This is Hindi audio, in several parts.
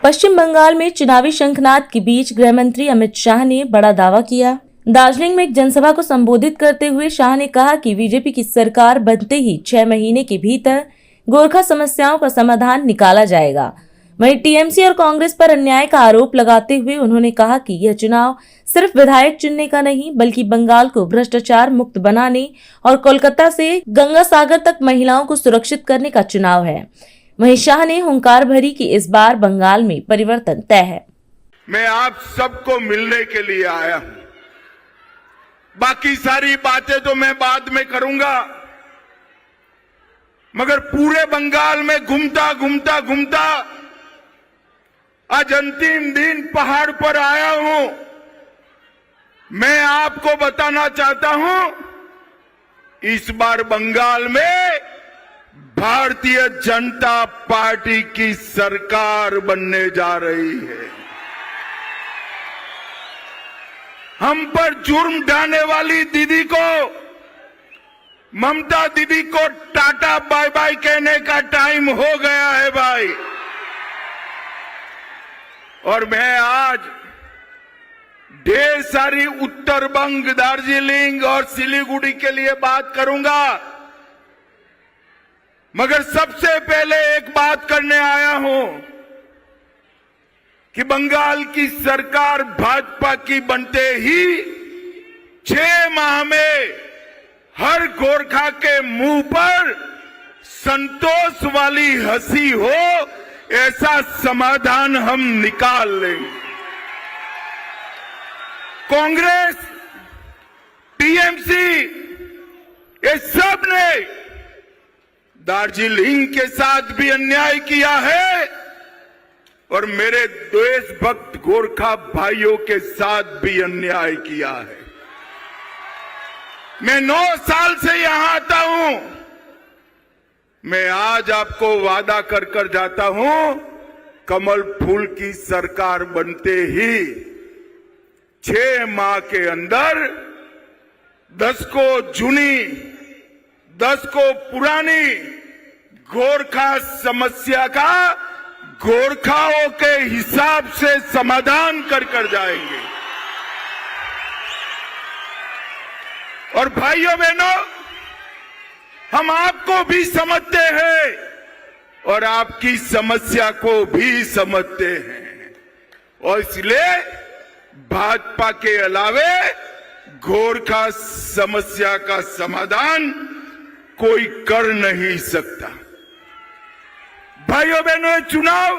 पश्चिम बंगाल में चुनावी शंखनाद के बीच गृह मंत्री अमित शाह ने बड़ा दावा किया। दार्जिलिंग में एक जनसभा को संबोधित करते हुए शाह ने कहा कि बीजेपी की सरकार बनते ही 6 महीने के भीतर गोरखा समस्याओं का समाधान निकाला जाएगा। वहीं टीएमसी और कांग्रेस पर अन्याय का आरोप लगाते हुए उन्होंने कहा कि यह चुनाव सिर्फ विधायक चुनने का नहीं बल्कि बंगाल को भ्रष्टाचार मुक्त बनाने और कोलकाता से गंगा सागर तक महिलाओं को सुरक्षित करने का चुनाव है। वहीं शाह ने हुंकार भरी कि इस बार बंगाल में परिवर्तन तय है। मैं आप सबको मिलने के लिए आया हूं। बाकी सारी बातें तो मैं बाद में करूंगा, मगर पूरे बंगाल में घूमता आज अंतिम दिन पहाड़ पर आया हूं। मैं आपको बताना चाहता हूं, इस बार बंगाल में भारतीय जनता पार्टी की सरकार बनने जा रही है। हम पर जुर्म ढाने वाली दीदी को, ममता दीदी को टाटा बाय बाय कहने का टाइम हो गया है भाई। और मैं आज ढेर सारी उत्तर बंग, दार्जिलिंग और सिलीगुड़ी के लिए बात करूंगा, मगर सबसे पहले एक बात करने आया हूं कि बंगाल की सरकार भाजपा की बनते ही 6 माह में हर गोरखा के मुंह पर संतोष वाली हंसी हो, ऐसा समाधान हम निकाल लेंगे। कांग्रेस, टीएमसी, ये सब ने दार्जिलिंग के साथ भी अन्याय किया है और मेरे देशभक्त गोरखा भाइयों के साथ भी अन्याय किया है। मैं 9 साल से यहां आता हूं। मैं आज आपको वादा कर जाता हूं, कमल फूल की सरकार बनते ही 6 माह के अंदर 10 को जुनी, 10 को पुरानी गोरखा समस्या का गोरखाओं के हिसाब से समाधान कर जाएंगे। और भाइयों बहनों, हम आपको भी समझते हैं और आपकी समस्या को भी समझते हैं, और इसलिए भाजपा के अलावे गोरखा समस्या का समाधान कोई कर नहीं सकता। भाइयों बहनों, चुनाव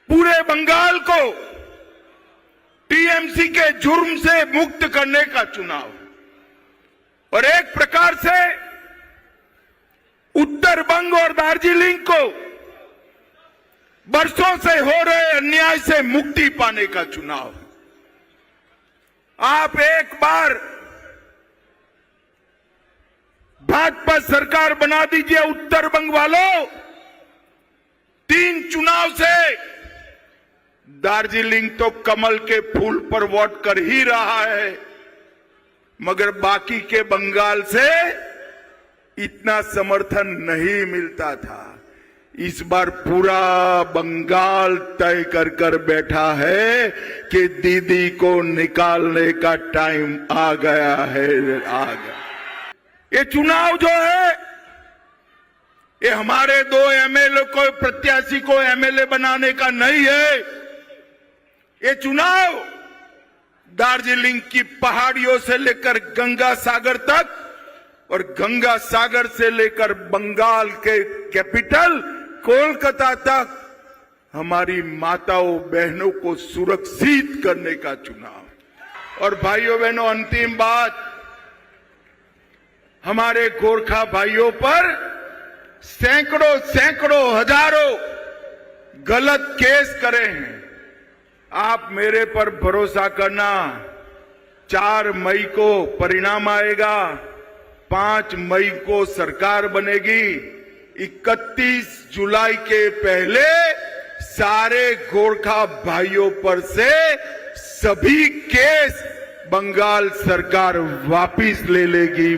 पूरे बंगाल को टीएमसी के जुर्म से मुक्त करने का चुनाव, और एक प्रकार से उत्तर बंग और दार्जिलिंग को बरसों से हो रहे अन्याय से मुक्ति पाने का चुनाव। आप एक बार भाजपा सरकार बना दीजिए उत्तर बंग वालों। 3 चुनाव से दार्जिलिंग तो कमल के फूल पर वोट कर ही रहा है, मगर बाकी के बंगाल से इतना समर्थन नहीं मिलता था। इस बार पूरा बंगाल तय कर बैठा है कि दीदी को निकालने का टाइम आ गया है, आ गया। ये चुनाव जो है, ये हमारे 2 एमएलए को, प्रत्याशी को एमएलए बनाने का नहीं है। ये चुनाव दार्जिलिंग की पहाड़ियों से लेकर गंगा सागर तक और गंगा सागर से लेकर बंगाल के कैपिटल कोलकाता तक हमारी माताओं बहनों को सुरक्षित करने का चुनाव। और भाइयों बहनों, अंतिम बात, हमारे गोरखा भाइयों पर सैकड़ों हजारों गलत केस करे हैं। आप मेरे पर भरोसा करना, 4 मई को परिणाम आएगा, 5 मई को सरकार बनेगी। 31 जुलाई के पहले सारे गोरखा भाइयों पर से सभी केस बंगाल सरकार वापिस ले लेगी।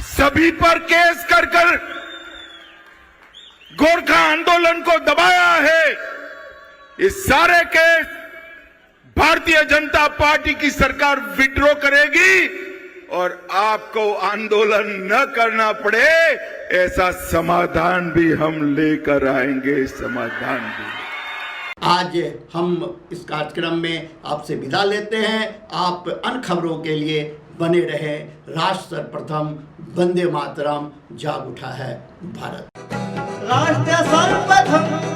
सभी पर केस कर गोरखा आंदोलन को दबाया है, इस सारे केस भारतीय जनता पार्टी की सरकार विड्रॉ करेगी और आपको आंदोलन न करना पड़े ऐसा समाधान भी हम लेकर आएंगे। समाधान भी। आज हम इस कार्यक्रम में आपसे विदा लेते हैं। आप अन्य खबरों के लिए बने रहे। राष्ट्र सर्वप्रथम, वंदे मातरम, जाग उठा है भारत। राष्ट्र सर्वप्रथम